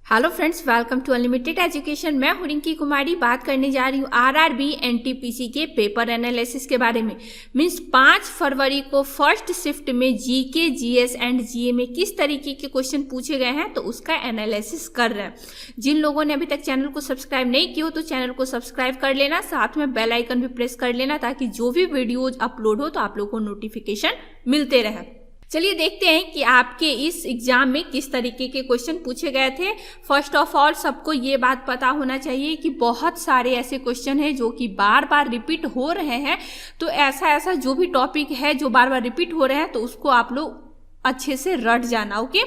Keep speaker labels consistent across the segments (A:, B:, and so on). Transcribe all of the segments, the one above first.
A: Hello friends, welcome to Unlimited Education. मैं हूं रिंकी कुमारी। बात करने जा रही हूँ आरआरबी एनटीपीसी के पेपर एनालिसिस के बारे में। मीन्स 5 फरवरी को फर्स्ट शिफ्ट में जीके, जीएस एंड जीए में किस तरीके के क्वेश्चन पूछे गए हैं तो उसका एनालिसिस कर रहे हैं। जिन लोगों ने अभी तक चैनल को सब्सक्राइब नहीं किया हो तो चैनल को सब्सक्राइब कर लेना, साथ में बेल आइकन भी प्रेस कर लेना ताकि जो भी वीडियोज अपलोड हो तो आप लोगों को नोटिफिकेशन मिलते रहे। चलिए देखते हैं कि आपके इस एग्जाम में किस तरीके के क्वेश्चन पूछे गए थे। फर्स्ट ऑफ ऑल सबको ये बात पता होना चाहिए कि बहुत सारे ऐसे क्वेश्चन हैं जो कि बार बार रिपीट हो रहे हैं। तो ऐसा जो भी टॉपिक है जो बार बार रिपीट हो रहे हैं तो उसको आप लोग अच्छे से रट जाना। ओके,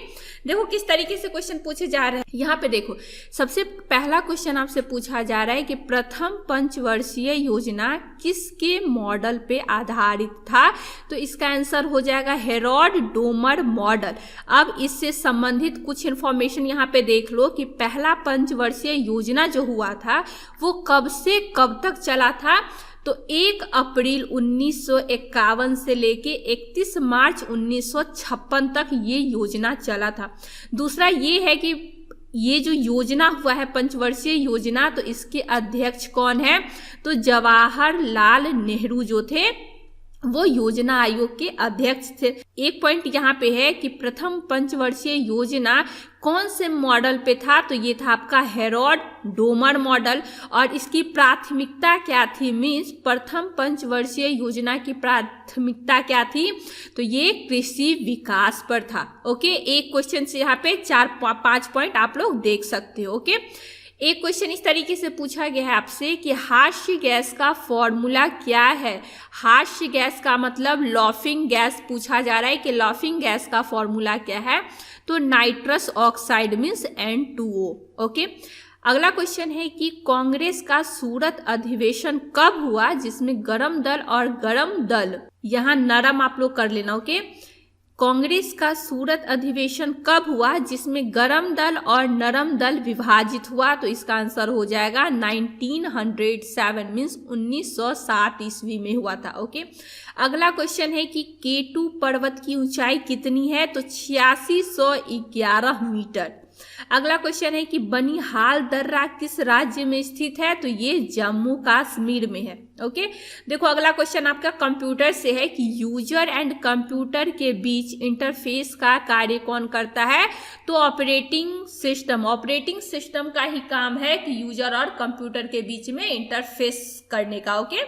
A: देखो किस तरीके से क्वेश्चन पूछे जा रहे हैं। यहाँ पे देखो, सबसे पहला क्वेश्चन आपसे पूछा जा रहा है कि प्रथम पंचवर्षीय योजना किसके मॉडल पे आधारित था। तो इसका आंसर हो जाएगा हेरोल्ड डोमर मॉडल। अब इससे संबंधित कुछ इंफॉर्मेशन यहाँ पे देख लो कि पहला पंचवर्षीय योजना जो हुआ था वो कब से कब तक चला था। तो 1 अप्रैल 1951 से लेके 31 मार्च 1956 तक ये योजना चला था। दूसरा ये है कि ये जो योजना हुआ है पंचवर्षीय योजना, तो इसके अध्यक्ष कौन है। तो जवाहरलाल नेहरू जो थे वो योजना आयोग के अध्यक्ष थे। एक पॉइंट यहाँ पे है कि प्रथम पंचवर्षीय योजना कौन से मॉडल पे था। तो ये था आपका हेरोल्ड डोमर मॉडल। और इसकी प्राथमिकता क्या थी, मीन्स प्रथम पंचवर्षीय योजना की प्राथमिकता क्या थी। तो ये कृषि विकास पर था। ओके, एक क्वेश्चन से यहाँ पे 4-5 पॉइंट आप लोग देख सकते हो। ओके, एक क्वेश्चन इस तरीके से पूछा गया है आपसे कि हास्य गैस का फॉर्मूला क्या है। हास्य गैस का मतलब लॉफिंग गैस पूछा जा रहा है कि लॉफिंग गैस का फॉर्मूला क्या है। तो nitrous oxide means N2O। Okay, अगला क्वेश्चन है कि कांग्रेस का सूरत अधिवेशन कब हुआ जिसमें गरम दल और गरम दल, यहाँ नरम आप लोग कर लेना। ओके, कांग्रेस का सूरत अधिवेशन कब हुआ जिसमें गरम दल और नरम दल विभाजित हुआ। तो इसका आंसर हो जाएगा 1907 मीन्स 1907 ईस्वी में हुआ था। ओके, अगला क्वेश्चन है कि K2 पर्वत की ऊंचाई कितनी है। तो 8611 मीटर। अगला क्वेश्चन है कि बनिहाल दर्रा किस राज्य में स्थित है। तो ये जम्मू कश्मीर में है। ओके, देखो अगला क्वेश्चन आपका कंप्यूटर से है कि यूजर एंड कंप्यूटर के बीच इंटरफेस का कार्य कौन करता है। तो ऑपरेटिंग सिस्टम का ही काम है कि यूजर और कंप्यूटर के बीच में इंटरफेस करने का। ओके,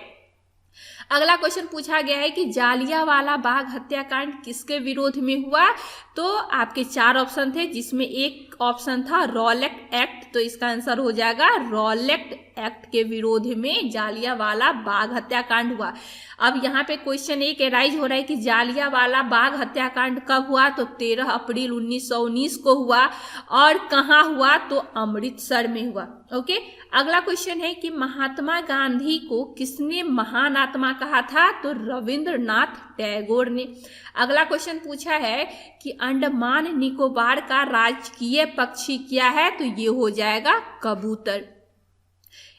A: अगला क्वेश्चन पूछा गया है कि जालियांवाला बाग हत्याकांड किसके विरोध में हुआ। तो आपके 4 ऑप्शन थे जिसमें एक ऑप्शन था रॉलेट एक्ट। तो इसका आंसर हो जाएगा रॉलेट एक्ट के विरोध में जालियांवाला बाग हत्याकांड हुआ। अब यहाँ पे क्वेश्चन एक एराइज हो रहा है कि जालियांवाला बाग हत्याकांड कब हुआ। तो 13 अप्रैल 1919 को हुआ। और कहाँ हुआ। तो अमृतसर में हुआ। ओके, अगला क्वेश्चन है कि महात्मा गांधी को किसने महान आत्मा कहा था। तो रविंद्रनाथ टैगोर ने। अगला क्वेश्चन पूछा है कि अंडमान निकोबार का राजकीय पक्षी क्या है। तो ये हो जाएगा कबूतर।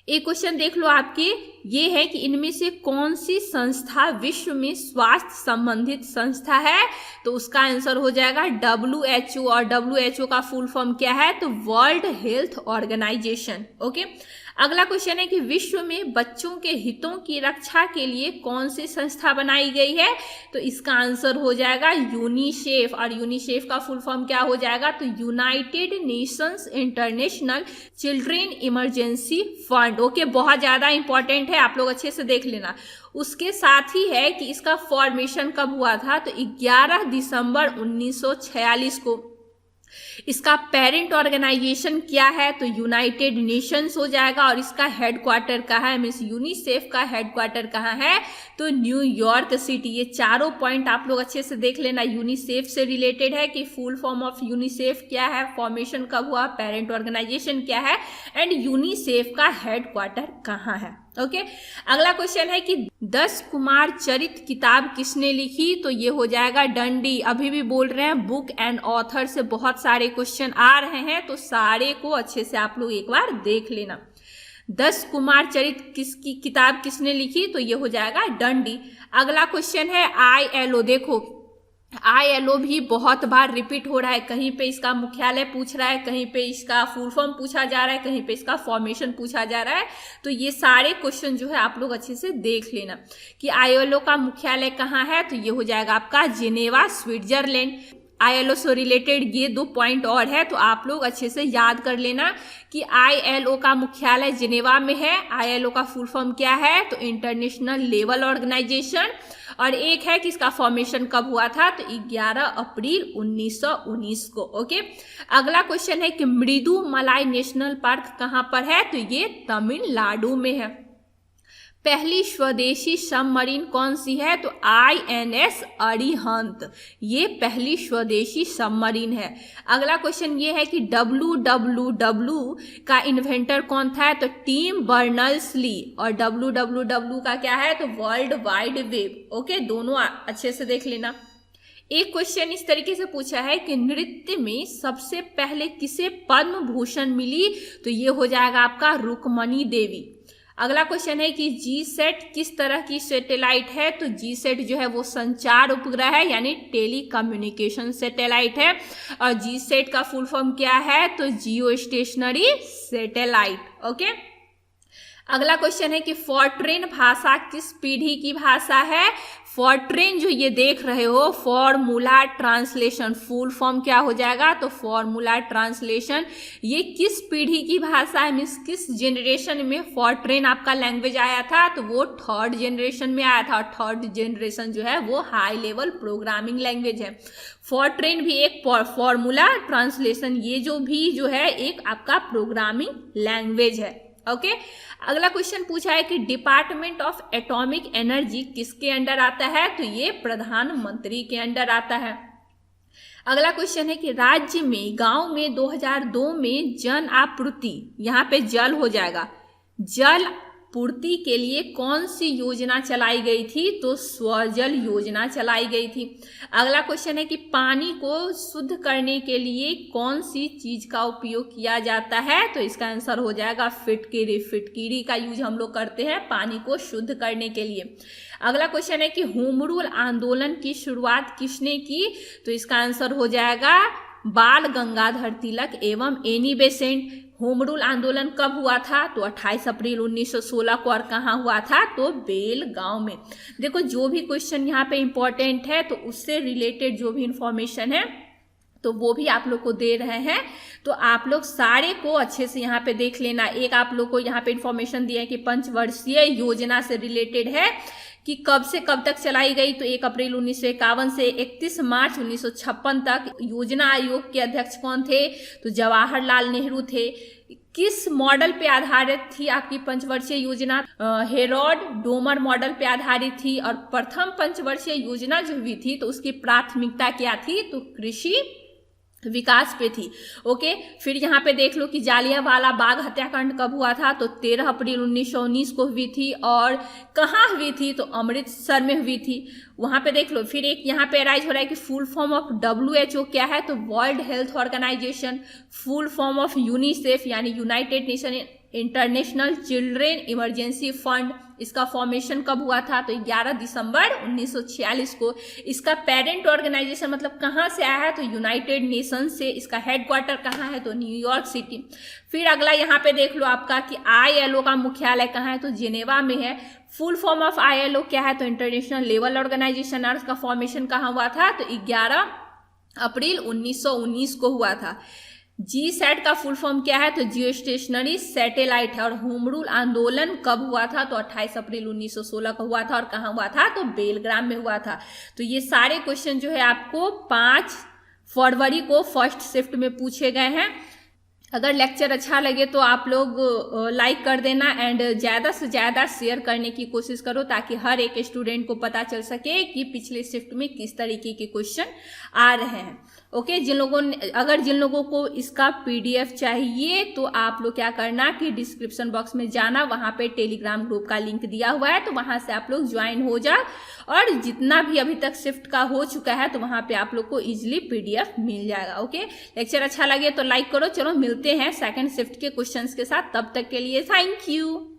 A: एक क्वेश्चन देख लो आपके, ये है कि इनमें से कौन सी संस्था विश्व में स्वास्थ्य संबंधित संस्था है। तो उसका आंसर हो जाएगा WHO। और WHO का फुल फॉर्म क्या है। तो वर्ल्ड हेल्थ ऑर्गेनाइजेशन। ओके, अगला क्वेश्चन है कि विश्व में बच्चों के हितों की रक्षा के लिए कौन सी संस्था बनाई गई है। तो इसका आंसर हो जाएगा यूनिसेफ। और यूनिसेफ का फुल फॉर्म क्या हो जाएगा। तो United Nations international Children Emergency fund. Okay, बहुत ज्यादा इंपॉर्टेंट है, आप लोग अच्छे से देख लेना। उसके साथ ही है कि इसका फॉर्मेशन कब हुआ था। तो 11 दिसंबर 1946 को। इसका पेरेंट ऑर्गेनाइजेशन क्या है। तो यूनाइटेड नेशंस हो जाएगा। और इसका हेडक्वार्टर कहाँ है, मीन्स यूनिसेफ का हेडक्वार्टर कहाँ है। तो न्यूयॉर्क सिटी। ये चारों पॉइंट आप लोग अच्छे से देख लेना, यूनिसेफ से रिलेटेड है कि फुल फॉर्म ऑफ यूनिसेफ क्या है, फॉर्मेशन कब हुआ, पेरेंट ऑर्गेनाइजेशन क्या है एंड यूनिसेफ का हेडक्वार्टर कहाँ है। ओके, अगला क्वेश्चन है कि 10 कुमार चरित किताब किसने लिखी। तो ये हो जाएगा डंडी। अभी भी बोल रहे हैं बुक एंड ऑथर से बहुत सारे क्वेश्चन आ रहे हैं तो सारे को अच्छे से आप लोग एक बार देख लेना। 10 कुमार चरित किसकी किताब किसने लिखी। तो ये हो जाएगा डंडी। अगला क्वेश्चन है ILO। देखो ILO भी बहुत बार रिपीट हो रहा है, कहीं पे इसका मुख्यालय पूछ रहा है, कहीं पे इसका फुल फॉर्म पूछा जा रहा है, कहीं पे इसका फॉर्मेशन पूछा जा रहा है। तो ये सारे क्वेश्चन जो है आप लोग अच्छे से देख लेना कि ILO का मुख्यालय कहाँ है। तो ये हो जाएगा आपका जिनेवा, स्विट्जरलैंड। ILO से रिलेटेड ये 2 पॉइंट और है, तो आप लोग अच्छे से याद कर लेना कि ILO का मुख्यालय जिनेवा में है। ILO का फुल फॉर्म क्या है, तो इंटरनेशनल लेवल ऑर्गेनाइजेशन। और एक है कि इसका फॉर्मेशन कब हुआ था, तो 11 अप्रैल 1919 को। ओके, अगला क्वेश्चन है कि मृदु मलाई नेशनल पार्क कहाँ पर है, तो ये तमिलनाडु में है। पहली स्वदेशी सबमरीन कौन सी है, तो INS अरिहंत, ये पहली स्वदेशी सबमरीन है। अगला क्वेश्चन ये है कि WWW का इन्वेंटर कौन था, तो टिम बर्नर्स ली। और WWW का क्या है, तो वर्ल्ड वाइड वेब। ओके, दोनों अच्छे से देख लेना। एक क्वेश्चन इस तरीके से पूछा है कि नृत्य में सबसे पहले किसे पद्म भूषण मिली, तो ये हो जाएगा आपका रुक्मणी देवी। अगला क्वेश्चन है कि GSAT किस तरह की सैटेलाइट है, तो GSAT जो है वो संचार उपग्रह है, यानी टेली कम्युनिकेशन सैटेलाइट है। और GSAT का फुल फॉर्म क्या है, तो जियो स्टेशनरी सैटेलाइट। ओके, अगला क्वेश्चन है कि फॉर्ट्रेन भाषा किस पीढ़ी की भाषा है। फॉर्ट्रेन जो ये देख रहे हो, फॉर्मूला ट्रांसलेशन, फुल फॉर्म क्या हो जाएगा, तो फॉर्मूला ट्रांसलेशन। ये किस पीढ़ी की भाषा है, मीन्स किस जनरेशन में फॉर्ट्रेन आपका लैंग्वेज आया था, तो वो 3rd जनरेशन में आया था। और 3rd जनरेशन जो है वो हाई लेवल प्रोग्रामिंग लैंग्वेज है। फॉर्ट्रेन भी एक फॉर्मूला ट्रांसलेशन, ये जो भी जो है एक आपका प्रोग्रामिंग लैंग्वेज है। ओके, अगला क्वेश्चन पूछा है कि डिपार्टमेंट ऑफ एटॉमिक एनर्जी किसके अंडर आता है, तो ये प्रधानमंत्री के अंडर आता है। अगला क्वेश्चन है कि राज्य में गांव में 2002 में जन आपूर्ति, यहाँ पे जल हो जाएगा, जल पूर्ति के लिए कौन सी योजना चलाई गई थी, तो स्वजल योजना चलाई गई थी। अगला क्वेश्चन है कि पानी को शुद्ध करने के लिए कौन सी चीज का उपयोग किया जाता है, तो इसका आंसर हो जाएगा फिटकिरी। फिटकिरी का यूज हम लोग करते हैं पानी को शुद्ध करने के लिए। अगला क्वेश्चन है कि होम रूल आंदोलन की शुरुआत किसने की, तो इसका आंसर हो जाएगा बाल गंगाधर तिलक एवं एनी बेसेंट। होम रूल आंदोलन कब हुआ था, तो 28 अप्रैल 1916 को। और कहाँ हुआ था, तो बेलगांव में। देखो जो भी क्वेश्चन यहाँ पे इंपॉर्टेंट है, तो उससे रिलेटेड जो भी इंफॉर्मेशन है तो वो भी आप लोग को दे रहे हैं, तो आप लोग सारे को अच्छे से यहाँ पे देख लेना। एक आप लोग को यहाँ पे इंफॉर्मेशन दिया है कि पंचवर्षीय योजना से रिलेटेड है कि कब से कब तक चलाई गई, तो 1 अप्रैल 1951 से 31 मार्च 1956 तक। योजना आयोग के अध्यक्ष कौन थे, तो जवाहरलाल नेहरू थे। किस मॉडल पे आधारित थी आपकी पंचवर्षीय योजना, हेरोड डोमर मॉडल पे आधारित थी। और प्रथम पंचवर्षीय योजना जो हुई थी तो उसकी प्राथमिकता क्या थी, तो कृषि विकास पे थी। ओके, फिर यहाँ पे देख लो कि जालियांवाला बाग हत्याकांड कब हुआ था, तो 13 अप्रैल 1919 को हुई थी। और कहाँ हुई थी, तो अमृतसर में हुई थी। वहाँ पे देख लो। फिर एक यहाँ पे अराइज हो रहा है कि फुल फॉर्म ऑफ WHO क्या है, तो world health organisation. Full form of UNICEF यानी United Nation International Children Emergency Fund, इसका फॉर्मेशन कब हुआ था, तो 11 दिसंबर 1946 को। इसका पेरेंट ऑर्गेनाइजेशन मतलब कहाँ से आया है, तो यूनाइटेड नेशन से। इसका हेडक्वार्टर कहाँ है, तो न्यूयॉर्क सिटी। फिर अगला यहाँ पे देख लो आपका कि ILO का मुख्यालय कहाँ है, तो जिनेवा में है। फुल फॉर्म ऑफ ILO क्या है, तो इंटरनेशनल लेवल ऑर्गेनाइजेशन। और इसका फॉर्मेशन कहाँ हुआ था, तो 11 अप्रैल 1919 को हुआ था। GSAT का फुल फॉर्म क्या है, तो जियो स्टेशनरी सैटेलाइट है। और होम रूल आंदोलन कब हुआ था, तो 28 अप्रैल 1916 को हुआ था। और कहाँ हुआ था, तो बेलग्राम में हुआ था। तो ये सारे क्वेश्चन जो है आपको 5 फरवरी को फर्स्ट शिफ्ट में पूछे गए हैं। अगर लेक्चर अच्छा लगे तो आप लोग लाइक कर देना एंड ज़्यादा से ज़्यादा शेयर करने की कोशिश करो, ताकि हर एक स्टूडेंट को पता चल सके कि पिछले शिफ्ट में किस तरीके के क्वेश्चन आ रहे हैं। ओके, जिन लोगों को इसका PDF चाहिए तो आप लोग क्या करना कि डिस्क्रिप्शन बॉक्स में जाना, वहाँ पे टेलीग्राम ग्रुप का लिंक दिया हुआ है, तो वहाँ से आप लोग ज्वाइन हो जा। और जितना भी अभी तक शिफ्ट का हो चुका है तो वहाँ पे आप लोग को इजीली PDF मिल जाएगा। ओके, लेक्चर अच्छा लगे तो लाइक करो। चलो मिलते हैं सेकंड शिफ्ट के क्वेश्चंस के साथ, तब तक के लिए थैंक यू।